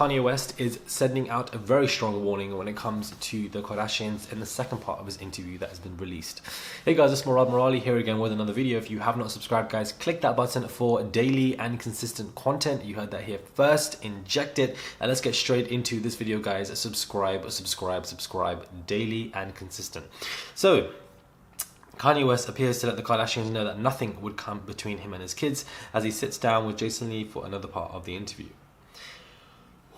Kanye West is sending out a very strong warning when it comes to the Kardashians in the second part of his interview that has been released. Hey guys, it's Murad Morali here again with another video. If you have not subscribed, guys, click that button for daily and consistent content. You heard that here first. Inject it, and let's get straight into this video, guys. Subscribe daily and consistent. So Kanye West appears to let the Kardashians know that nothing would come between him and his kids as he sits down with Jason Lee for another part of the interview.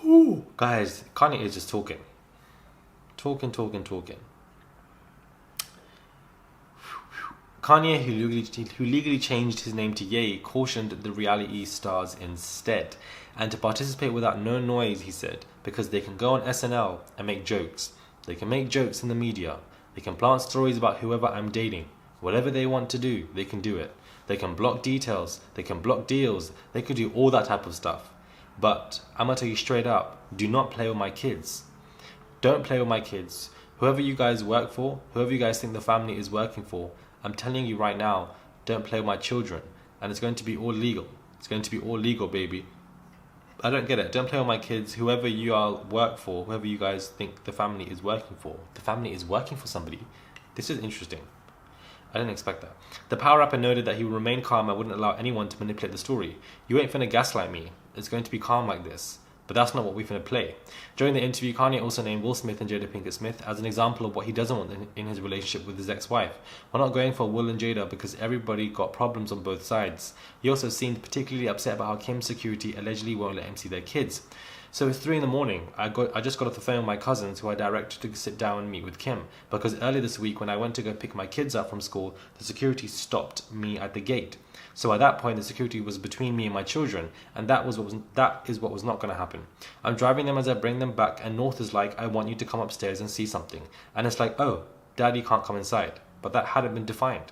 Ooh, guys, Kanye is just talking. Kanye, who legally changed his name to Ye, cautioned the reality stars instead, and to participate without no noise, he said, because they can go on SNL and make jokes. They can make jokes in the media. They can plant stories about whoever I'm dating. Whatever they want to do, they can do it. They can block details. They can block deals. They could do all that type of stuff. But I'm going to tell you straight up, do not play with my kids. Don't play with my kids. Whoever you guys work for, whoever you guys think the family is working for, I'm telling you right now, don't play with my children. And it's going to be all legal. It's going to be all legal, baby. I don't get it. Don't play with my kids. Whoever you all work for, whoever you guys think the family is working for. The family is working for somebody. This is interesting. I didn't expect that. The Power rapper noted that he would remain calm and wouldn't allow anyone to manipulate the story. You ain't finna gaslight me. It's going to be calm like this. But that's not what we finna play. During the interview, Kanye also named Will Smith and Jada Pinkett Smith as an example of what he doesn't want in his relationship with his ex-wife. We're not going for Will and Jada because everybody got problems on both sides. He also seemed particularly upset about how Kim's security allegedly won't let him see their kids. So it's 3 in the morning. I just got off the phone with my cousins who I directed to sit down and meet with Kim. Because earlier this week when I went to go pick my kids up from school, the security stopped me at the gate. So at that point the security was between me and my children, and that is what was not going to happen. I'm driving them as I bring them back, and North is like, I want you to come upstairs and see something. And it's like, oh, Daddy can't come inside. But that hadn't been defined.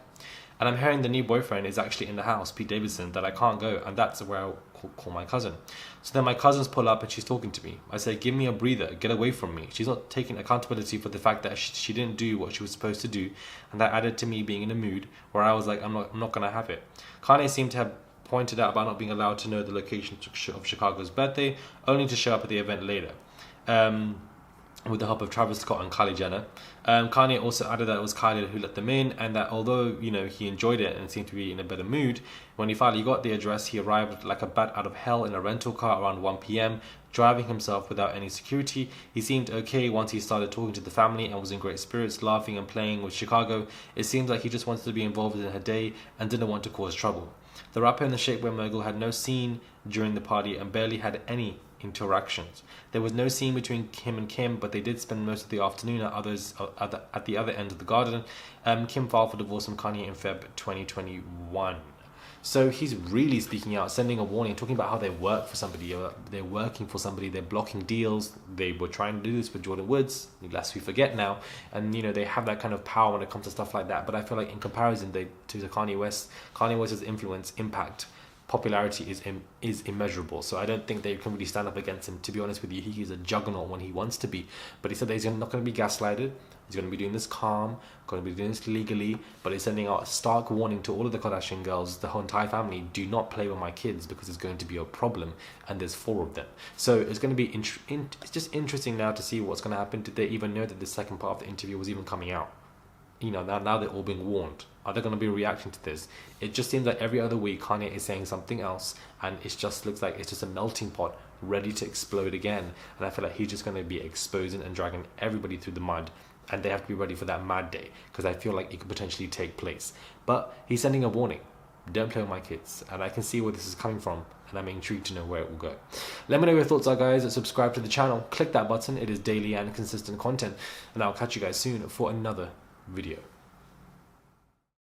And I'm hearing the new boyfriend is actually in the house, Pete Davidson, that I can't go, and that's where I'll call my cousin. So then my cousins pull up and she's talking to me. I say, give me a breather, get away from me. She's not taking accountability for the fact that she didn't do what she was supposed to do, and that added to me being in a mood where I was like, I'm not going to have it. Kanye seemed to have pointed out about not being allowed to know the location of Chicago's birthday, only to show up at the event later. With the help of Travis Scott and Kylie Jenner. Kanye also added that it was Kylie who let them in, and that although, he enjoyed it and seemed to be in a better mood, when he finally got the address, he arrived like a bat out of hell in a rental car around 1 p.m, driving himself without any security. He seemed okay once he started talking to the family and was in great spirits, laughing and playing with Chicago. It seemed like he just wanted to be involved in her day and didn't want to cause trouble. The rapper and the shapewear mogul had no scene during the party and barely had any interactions. There was no scene between him and Kim, but they did spend most of the afternoon at the other end of the garden. Kim filed for divorce from Kanye in Feb 2021. So he's really speaking out, sending a warning, talking about how they work for somebody, they're working for somebody, they're blocking deals. They were trying to do this with Jordan Woods, lest we forget now, and they have that kind of power when it comes to stuff like that. But I feel like in comparison to the Kanye West's influence, impact, popularity is immeasurable. So I don't think they can really stand up against him. To be honest with you, he's a juggernaut when he wants to be. But he said that he's not going to be gaslighted. He's going to be doing this calm, going to be doing this legally, but he's sending out a stark warning to all of the Kardashian girls, the whole entire family, do not play with my kids because it's going to be a problem, and there's 4 of them. So it's going to be it's just interesting now to see what's going to happen. Did they even know that the second part of the interview was even coming out? Now they're all being warned. Are they going to be reacting to this? It just seems like every other week Kanye is saying something else, and it just looks like it's just a melting pot ready to explode again. And I feel like he's just going to be exposing and dragging everybody through the mud, and they have to be ready for that mad day, because I feel like it could potentially take place. But he's sending a warning. Don't play with my kids. And I can see where this is coming from, and I'm intrigued to know where it will go. Let me know your thoughts are, guys. Subscribe to the channel. Click that button. It is daily and consistent content. And I'll catch you guys soon for another video.